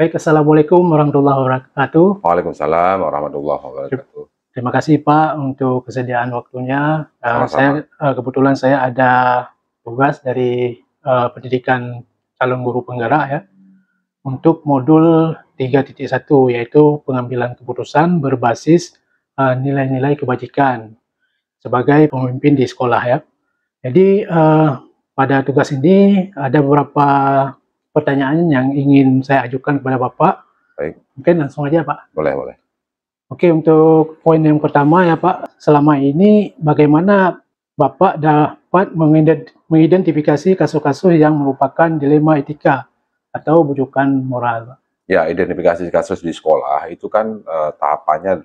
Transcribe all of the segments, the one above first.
Baik, Assalamualaikum warahmatullahi wabarakatuh. Waalaikumsalam warahmatullahi wabarakatuh. Terima kasih Pak untuk kesediaan waktunya. Sama-sama. Kebetulan saya ada tugas dari pendidikan calon guru penggerak ya untuk modul 3.1 yaitu pengambilan keputusan berbasis nilai-nilai kebajikan sebagai pemimpin di sekolah ya. Jadi pada tugas ini ada beberapa pertanyaan yang ingin saya ajukan kepada Bapak. Baik. Mungkin langsung aja Pak. Boleh. Oke, untuk poin yang pertama ya Pak, selama ini bagaimana Bapak dapat mengidentifikasi kasus-kasus yang merupakan dilema etika atau bujukan moral? Ya, identifikasi kasus di sekolah itu kan tahapannya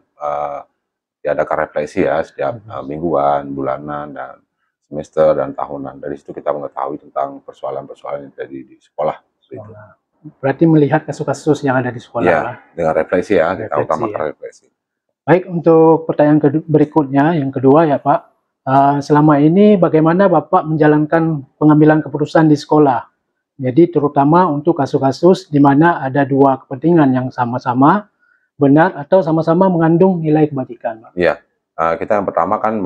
diadakan refleksi ya setiap mingguan, bulanan, dan semester dan tahunan. Dari situ kita mengetahui tentang persoalan-persoalan yang terjadi di sekolah. Itu. Berarti melihat kasus-kasus yang ada di sekolah. Ya, dengan refleksi ya, kita utamakan refleksi. Baik, untuk pertanyaan berikutnya, yang kedua ya Pak, selama ini bagaimana Bapak menjalankan pengambilan keputusan di sekolah? Jadi terutama untuk kasus-kasus di mana ada dua kepentingan yang sama-sama benar atau sama-sama mengandung nilai kebajikan. Iya, kita yang pertama kan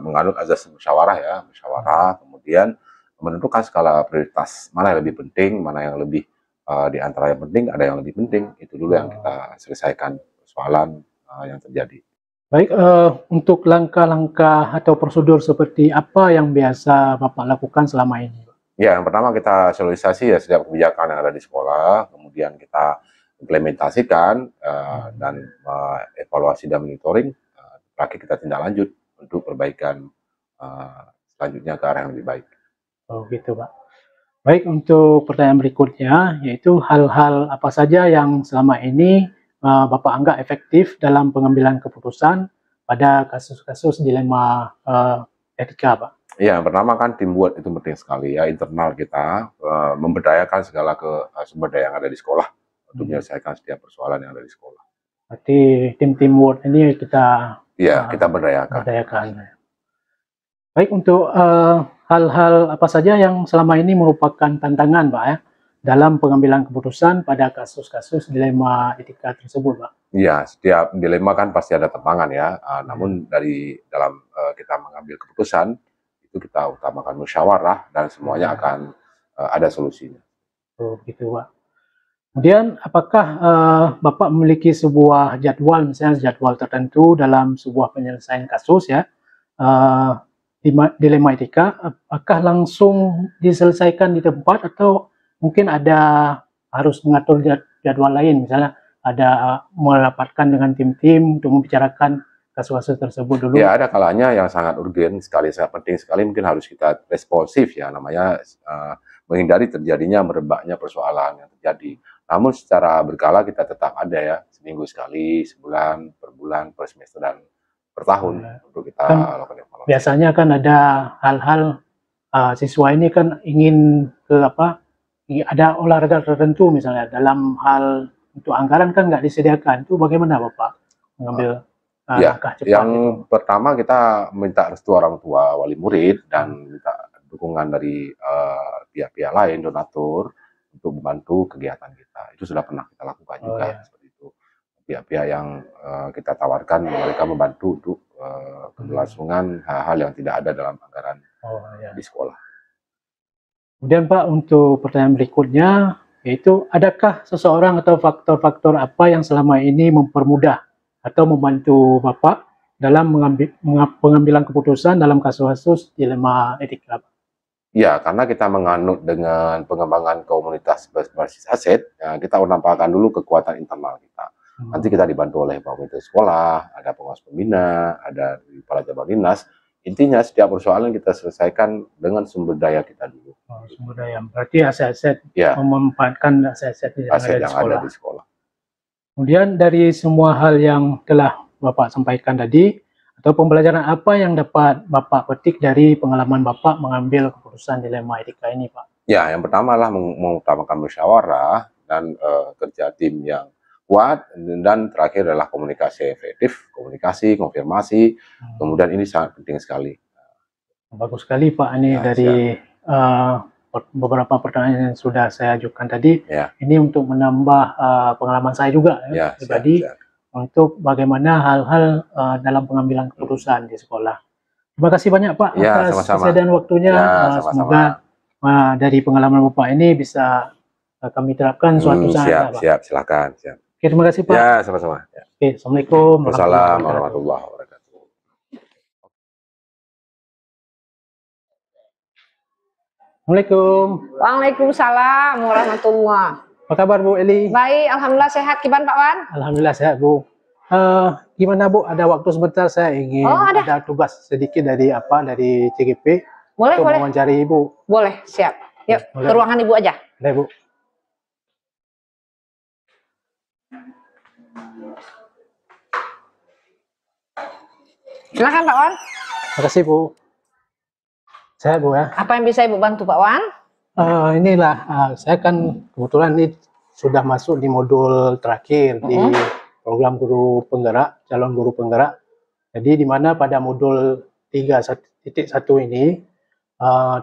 menganut azas musyawarah ya, kemudian menentukan skala prioritas, mana yang lebih penting, mana yang lebih di antara yang penting, ada yang lebih penting, itu dulu yang kita selesaikan persoalan yang terjadi. Baik, untuk langkah-langkah atau prosedur seperti apa yang biasa Bapak lakukan selama ini? Ya, yang pertama kita sosialisasi ya setiap kebijakan yang ada di sekolah, kemudian kita implementasikan dan evaluasi dan monitoring, terakhir kita tindak lanjut untuk perbaikan selanjutnya ke arah yang lebih baik. Oh gitu Pak. Baik, untuk pertanyaan berikutnya, yaitu hal-hal apa saja yang selama ini Bapak anggap efektif dalam pengambilan keputusan pada kasus-kasus dilema etika, Pak? Ya, yang pertama kan teamwork itu penting sekali ya, internal kita memberdayakan segala sumber daya yang ada di sekolah untuk menyelesaikan setiap persoalan yang ada di sekolah. Berarti teamwork ini kita berdayakan. Baik, untuk hal-hal apa saja yang selama ini merupakan tantangan, Pak ya, dalam pengambilan keputusan pada kasus-kasus dilema etika tersebut, Pak? Iya, setiap dilema kan pasti ada tantangan ya. Namun dalam kita mengambil keputusan itu kita utamakan musyawarah dan semuanya akan ada solusinya. Oh, gitu, Pak. Kemudian, apakah Bapak memiliki sebuah jadwal, misalnya jadwal tertentu dalam sebuah penyelesaian kasus ya, dilema etika, apakah langsung diselesaikan di tempat atau mungkin ada harus mengatur jadwal lain, misalnya ada merapatkan dengan tim-tim untuk membicarakan kasus-kasus tersebut dulu? Ya, ada kalanya yang sangat urgen sekali, sangat penting sekali, mungkin harus kita responsif ya, namanya menghindari terjadinya merebaknya persoalan yang terjadi. Namun secara berkala kita tetap ada ya, seminggu sekali, sebulan, per bulan, per semester, dan per tahun untuk kita lakukan evaluasi. Biasanya kan ada hal-hal siswa ini kan ingin ada olahraga tertentu misalnya, dalam hal untuk anggaran kan nggak disediakan, itu bagaimana Bapak mengambil langkah cepat? Yang pertama kita minta restu orang tua, wali murid, dan minta dukungan dari pihak-pihak lain, donatur, untuk membantu kegiatan kita. Itu sudah pernah kita lakukan juga. Seperti itu. Pihak-pihak yang kita tawarkan, mereka membantu untuk keberlangsungan hal-hal yang tidak ada dalam anggaran di sekolah. Kemudian Pak, untuk pertanyaan berikutnya, yaitu adakah seseorang atau faktor-faktor apa yang selama ini mempermudah atau membantu Bapak dalam pengambilan keputusan dalam kasus-kasus dilema etika? Ya, karena kita menganut dengan pengembangan komunitas berbasis aset, ya, kita unampalkan dulu kekuatan internal kita. Nanti kita dibantu oleh pemerintah sekolah, ada pengawas pembina, ada kepala cabang dinas. Intinya setiap persoalan kita selesaikan dengan sumber daya kita dulu. Sumber daya, berarti aset-aset, memanfaatkan aset-aset yang ada di sekolah. Kemudian dari semua hal yang telah Bapak sampaikan tadi, atau pembelajaran apa yang dapat Bapak petik dari pengalaman Bapak mengambil keputusan dilema etika ini, Pak? Ya, yang pertama adalah mengutamakan musyawarah dan kerja tim yang kuat, dan terakhir adalah komunikasi efektif, konfirmasi, kemudian ini sangat penting sekali. Bagus sekali Pak, ini dari beberapa pertanyaan yang sudah saya ajukan tadi. Ya. Ini untuk menambah pengalaman saya juga Ya, pribadi untuk bagaimana hal-hal dalam pengambilan keputusan di sekolah. Terima kasih banyak Pak atas kesediaan waktunya. Semoga dari pengalaman Bapak ini bisa kami terapkan suatu saat. Siap, silakan. Oke, terima kasih Pak. Ya, sama-sama. Ya. Oke, Assalamualaikum warahmatullahi wabarakatuh. Assalamualaikum. Waalaikumsalam warahmatullahi. Apa kabar Bu Eli? Baik, alhamdulillah sehat. Gimana Pak Wan? Alhamdulillah sehat Bu. Gimana Bu? Ada waktu sebentar, saya ingin ada tugas sedikit dari CGP. Boleh, untuk mewawancari Ibu. Boleh, siap. Yuk, ke ruangan Ibu aja. Boleh Bu. Silakan Pak Wan. Terima kasih Bu. Sehat Bu ya. Apa yang bisa Ibu bantu Pak Wan? Saya kan kebetulan ini sudah masuk di modul terakhir di program guru penggerak, calon guru penggerak. Jadi di mana pada modul 3.1 ini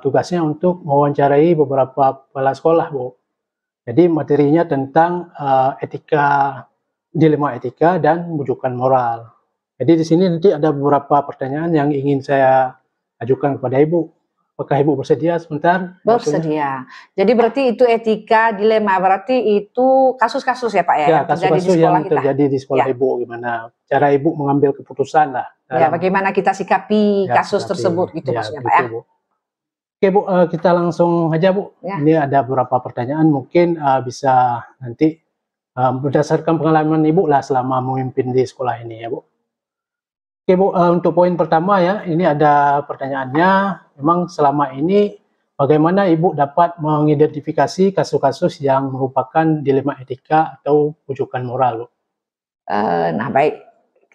tugasnya untuk mewawancarai beberapa kepala sekolah Bu. Jadi materinya tentang dilema etika dan bujukan moral. Jadi di sini nanti ada beberapa pertanyaan yang ingin saya ajukan kepada Ibu. Apakah Ibu bersedia sebentar? Bersedia. Jadi berarti itu etika, dilema, berarti itu kasus-kasus ya Pak ya? Ya, kasus-kasus yang terjadi di sekolah Ibu. Gimana cara Ibu mengambil keputusan lah. Ya, bagaimana kita sikapi kasus tersebut gitu maksudnya Pak ya? Bu. Oke Bu, kita langsung aja Bu. Ya. Ini ada beberapa pertanyaan mungkin bisa nanti berdasarkan pengalaman Ibu lah selama memimpin di sekolah ini ya Bu. Oke Bu, untuk poin pertama ya, ini ada pertanyaannya, memang selama ini bagaimana Ibu dapat mengidentifikasi kasus-kasus yang merupakan dilema etika atau bujukan moral Bu? Nah baik,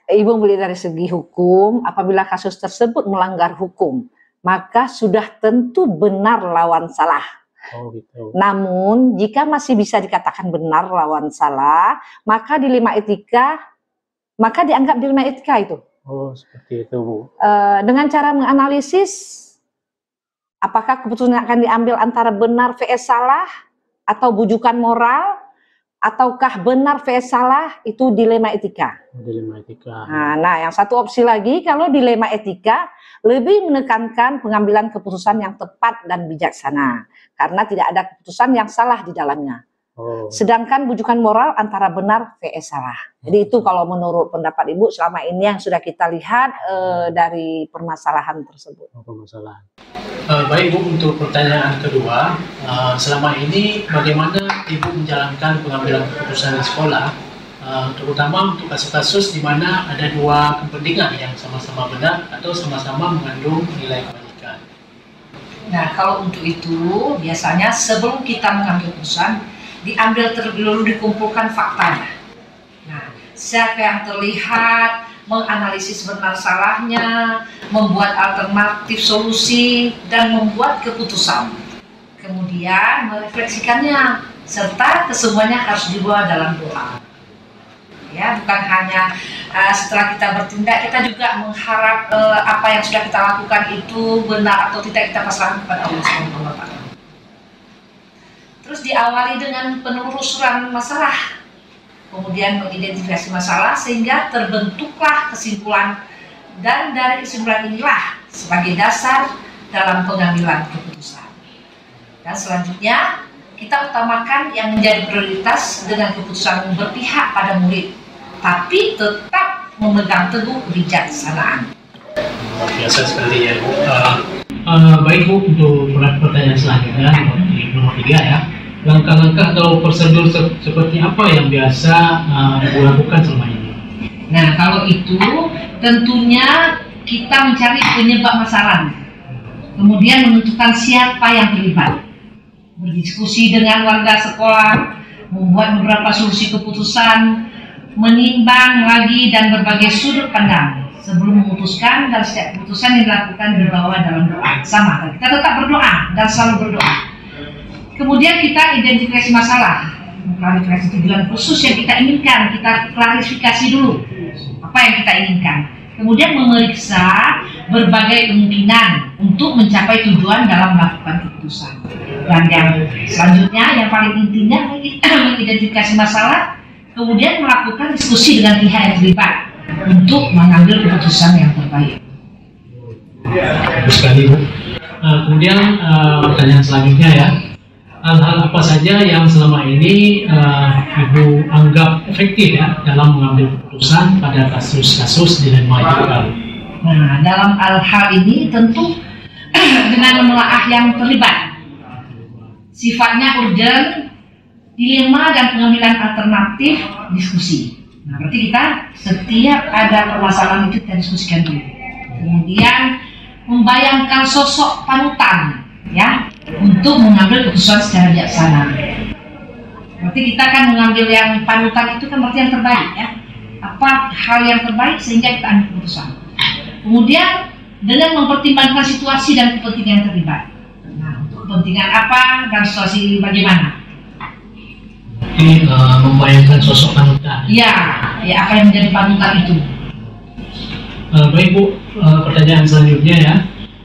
Ibu melihat dari segi hukum, apabila kasus tersebut melanggar hukum, maka sudah tentu benar lawan salah. Oh, gitu. Namun jika masih bisa dikatakan benar lawan salah, maka dilema etika, maka dianggap dilema etika itu. Oh, seperti itu Bu. Dengan cara menganalisis apakah keputusan yang akan diambil antara benar vs salah atau bujukan moral, ataukah benar vs salah, itu dilema etika. Dilema etika. Nah, yang satu opsi lagi, kalau dilema etika lebih menekankan pengambilan keputusan yang tepat dan bijaksana, karena tidak ada keputusan yang salah di dalamnya. Sedangkan bujukan moral antara benar vs salah. Jadi itu kalau menurut pendapat Ibu selama ini yang sudah kita lihat dari permasalahan tersebut. Permasalahan. Baik Bu, untuk pertanyaan kedua, selama ini bagaimana Ibu menjalankan pengambilan keputusan di sekolah, terutama untuk kasus-kasus di mana ada dua kepentingan yang sama-sama benar atau sama-sama mengandung nilai kebaikan. Nah, kalau untuk itu biasanya sebelum kita mengambil keputusan, diambil terlebih dahulu, dikumpulkan faktanya. Nah, siapa yang terlihat, menganalisis benar salahnya, membuat alternatif solusi, dan membuat keputusan. Kemudian merefleksikannya, serta kesemuanya harus dibawa dalam doa. Ya, bukan hanya setelah kita bertindak, kita juga mengharap apa yang sudah kita lakukan itu benar atau tidak, kita pasrahkan kepada Allah Subhanahu wa Ta'ala. Terus diawali dengan penelusuran masalah, kemudian mengidentifikasi masalah sehingga terbentuklah kesimpulan, dan dari kesimpulan inilah sebagai dasar dalam pengambilan keputusan. Dan selanjutnya kita utamakan yang menjadi prioritas dengan keputusan berpihak pada murid, tapi tetap memegang teguh kebijaksanaan. Biasa sekali ya Bu. Baik Bu, untuk pertanyaan selanjutnya nomor 3 ya. Langkah-langkah atau prosedur seperti apa yang biasa Ibu lakukan selama ini? Nah, kalau itu tentunya kita mencari penyebab masalah, kemudian menentukan siapa yang terlibat, berdiskusi dengan warga sekolah, membuat beberapa solusi keputusan, menimbang lagi dan berbagai sudut pandang sebelum memutuskan, dan setiap keputusan yang dilakukan dibawa dalam doa. Sama, kita tetap berdoa dan selalu berdoa. Kemudian kita identifikasi masalah, klarifikasi tujuan khusus yang kita inginkan, kita klarifikasi dulu apa yang kita inginkan. Kemudian memeriksa berbagai kemungkinan untuk mencapai tujuan dalam melakukan keputusan. Dan yang selanjutnya, yang paling intinya mengidentifikasi masalah, kemudian melakukan diskusi dengan pihak yang terlibat untuk mengambil keputusan yang terbaik. Bagus sekali, Bu. Kemudian pertanyaan selanjutnya ya, hal-hal apa saja yang selama ini Ibu anggap efektif ya dalam mengambil keputusan pada kasus-kasus dilema etika? Nah, dalam hal ini tentu dengan menelaah yang terlibat, sifatnya urgent, dilema dan pengambilan alternatif, diskusi. Nah, berarti kita setiap ada permasalahan itu kita diskusikan dulu. Kemudian membayangkan sosok panutan, ya, untuk mengambil keputusan secara bijaksana. Berarti kita akan mengambil yang panutan itu kan berarti yang terbaik, ya. Apa hal yang terbaik sehingga kita ambil keputusan. Kemudian dengan mempertimbangkan situasi dan kepentingan yang terlibat. Nah, untuk kepentingan apa dan situasi bagaimana? Jadi membayangkan sosok panutan. Ya, apa yang menjadi panutan itu. Baik Bu, pertanyaan selanjutnya ya,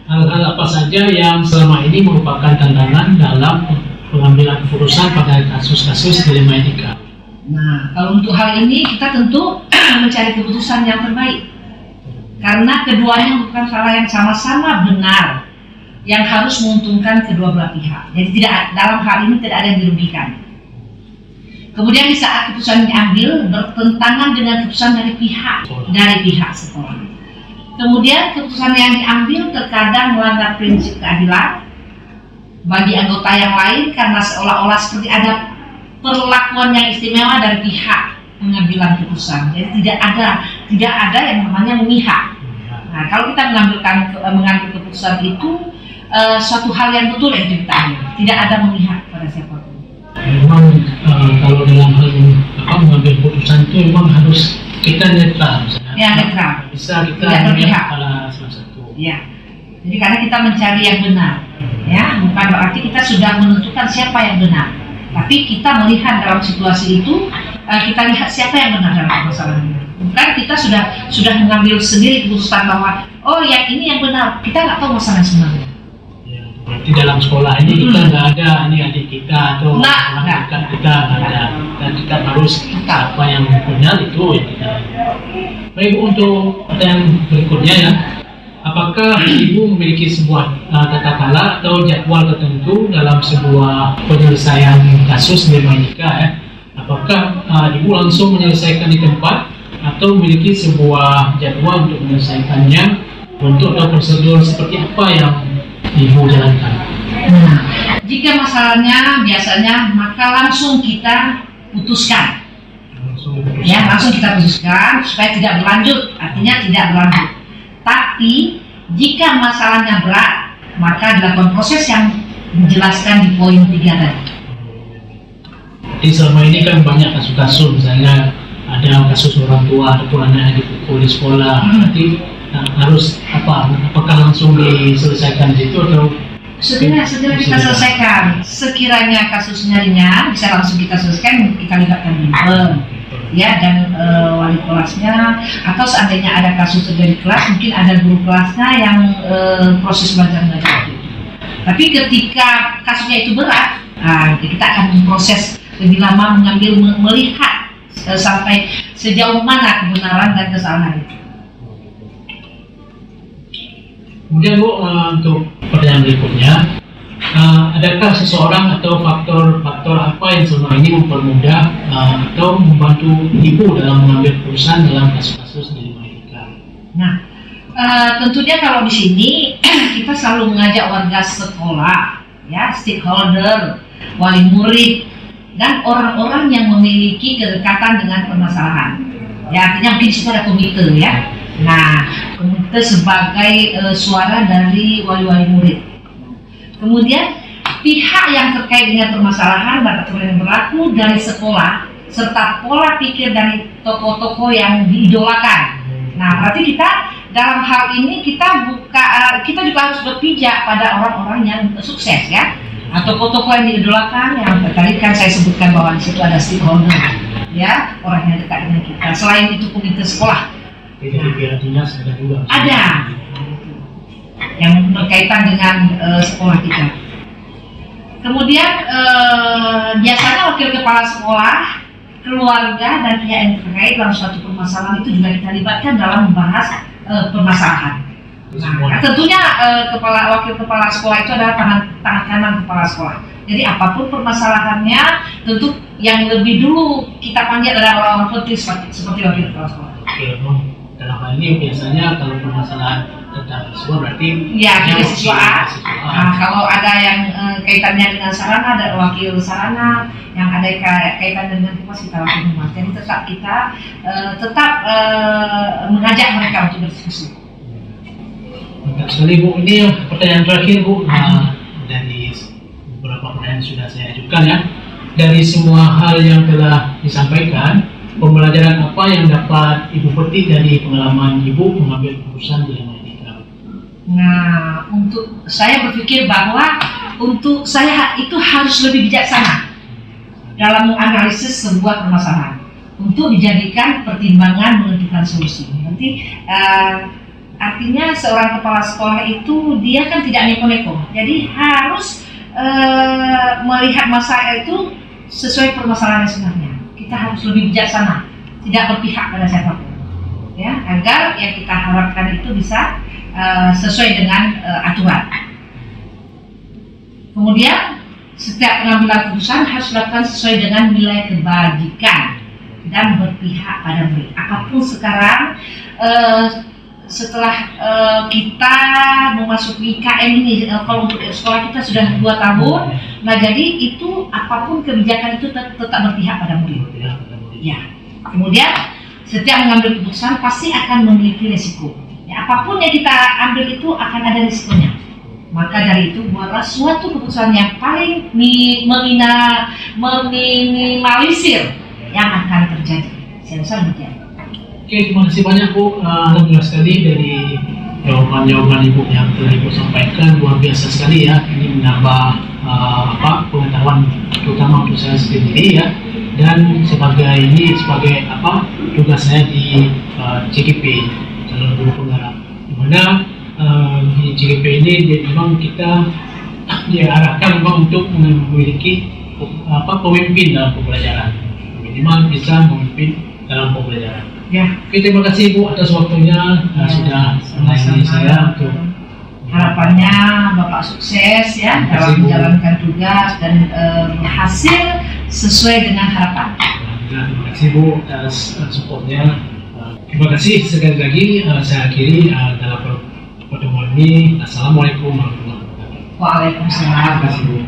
hal-hal apa saja yang selama ini merupakan tantangan dalam pengambilan keputusan pada kasus-kasus dilema etika? Nah, kalau untuk hal ini kita tentu mencari keputusan yang terbaik. Karena keduanya merupakan hal yang sama-sama benar, yang harus menguntungkan kedua belah pihak. Jadi dalam hal ini tidak ada yang dirugikan. Kemudian di saat keputusan diambil bertentangan dengan keputusan dari pihak sekolah. Kemudian keputusan yang diambil terkadang melanggar prinsip keadilan bagi anggota yang lain karena seolah-olah seperti ada perlakuan yang istimewa dari pihak pengambilan keputusan. Jadi tidak ada yang namanya memihak. Nah, kalau kita mengambil keputusan itu suatu hal yang betul yang kita ambil, tidak ada memihak pada siapapun. Memang kalau dalam hal mengambil keputusan itu memang harus kita netral, misalnya. Ya, netral. Bisa kita tidak berpihak pada salah satu. Ya. Jadi karena kita mencari yang benar, ya, bukan berarti kita sudah menentukan siapa yang benar, tapi kita melihat dalam situasi itu kita lihat siapa yang benar dalam permasalahannya. Bukan kita sudah mengambil sendiri keputusan bahwa oh yang ini yang benar, kita nggak tahu masalah sebenarnya. Berarti dalam sekolah ini kita nggak ada ini adik kita atau anak kita nggak ada, dan kita harus apa yang benar itu yang kita. Baik, untuk pertanyaan berikutnya ya, apakah Ibu memiliki sebuah tata cara atau jadwal tertentu dalam sebuah penyelesaian kasus dilema etika ya? Apakah Ibu langsung menyelesaikan di tempat atau memiliki sebuah jadwal untuk menyelesaikannya, untuk prosedur seperti apa yang Ibu jalankan? Nah, jika masalahnya biasanya maka langsung kita putuskan. Langsung kita putuskan supaya tidak berlanjut, artinya tidak berlanjut. Tapi jika masalahnya berat, maka dilakukan proses yang dijelaskan di poin 3 tadi. Jadi selama ini kan banyak kasus-kasus, misalnya ada kasus orang tua ataupun anak dipukul di sekolah, berarti harus apakah langsung diselesaikan di situ atau segera kita selesaikan. Sekiranya kasusnya ringan, bisa langsung kita selesaikan, kita libatkan bimbel, ya, dan wali kelasnya, atau seandainya ada kasus terjadi kelas, mungkin ada guru kelasnya yang proses belajar mengajar. Tapi ketika kasusnya itu berat, kita akan memproses lebih lama, melihat sampai sejauh mana kebenaran dan kesalahan itu. Kemudian Bu, untuk pertanyaan berikutnya, adakah seseorang atau faktor apa yang selama ini mempermudah atau membantu Ibu dalam mengambil keputusan dalam kasus-kasus dilema etika? Nah, tentunya kalau di sini kita selalu mengajak warga sekolah, ya, stakeholder, wali murid, dan orang-orang yang memiliki kedekatan dengan permasalahan. Ya, artinya mungkin di situ ada komite, ya. Nah, komite sebagai suara dari wali-wali murid. Kemudian pihak yang terkait dengan permasalahan dan aturan yang berlaku dari sekolah serta pola pikir dari tokoh-tokoh yang diidolakan. Nah, berarti kita dalam hal ini kita juga harus berpijak pada orang-orang yang sukses, ya, atau tokoh-tokoh yang diidolakan, yang tadi kan saya sebutkan bahwa di situ ada stakeholder, ya, orang yang dekat dengan kita. Selain itu komite sekolah. Pihak dinas ada juga. Ada yang berkaitan dengan sekolah kita. Kemudian biasanya wakil kepala sekolah, keluarga, dan pihak yang terkait dalam suatu permasalahan itu juga kita libatkan dalam membahas permasalahan. Nah, tentunya wakil kepala sekolah itu adalah tangan kanan kepala sekolah. Jadi apapun permasalahannya, tentu yang lebih dulu kita panggil adalah orang penting seperti wakil kepala sekolah. Oke, dalam hal ini biasanya kalau permasalahan tentang siswa berarti ya siswa. Nah, kalau ada yang kaitannya dengan sarana, ada wakil sarana, yang ada kaitan dengan humas, kita wakil humas. Jadi kita tetap mengajak mereka untuk berdiskusi. Mantap sekali Bu. Ini pertanyaan terakhir Bu, dari beberapa pertanyaan sudah saya ajukan ya. Dari semua hal yang telah disampaikan, pembelajaran apa yang dapat Ibu petik dari pengalaman Ibu mengambil keputusan di LMA Etika? Nah, untuk saya berpikir bahwa untuk saya itu harus lebih bijaksana dalam menganalisis sebuah permasalahan untuk dijadikan pertimbangan menentukan solusi. Nanti artinya seorang kepala sekolah itu dia kan tidak neko-neko, jadi harus melihat masalah itu sesuai permasalahan sebenarnya. Kita harus lebih bijaksana, tidak berpihak pada siapapun, ya, agar yang kita harapkan itu bisa sesuai dengan aturan. Kemudian setiap pengambilan keputusan harus dilakukan sesuai dengan nilai kebajikan dan berpihak pada murid. Apapun sekarang setelah kita memasuki KM ini, kalau untuk sekolah kita sudah 2 tahun, nah jadi itu apapun kebijakan itu tetap berpihak pada murid. Ya. Kemudian setiap mengambil keputusan pasti akan memiliki resiko. Ya, apapun yang kita ambil itu akan ada resikonya. Maka dari itu buatlah suatu keputusan yang paling meminimalisir yang akan terjadi. Saya rasa demikian. Oke, terima kasih banyak Bu. Alhamdulillah sekali dari jawaban-jawaban Ibu yang telah Ibu sampaikan, luar biasa sekali ya. Ini menambah pengetahuan terutama untuk saya sendiri ya. Dan sebagai tugas saya di CGP, calon guru penggarap. Dimana di CGP ini memang kita diarahkan memang untuk memiliki pemimpin dalam pembelajaran, minimal bisa memimpin dalam pembelajaran. Ya, oke, terima kasih Bu atas waktunya sudah melayani saya untuk harapannya Bapak sukses ya dalam menjalankan tugas dan berhasil sesuai dengan harapan. Terima kasih Bu atas supportnya. Terima kasih sekali lagi. Saya akhiri dalam pertemuan ini. Assalamualaikum warahmatullahi wabarakatuh. Waalaikumsalam. Terima kasih Bu.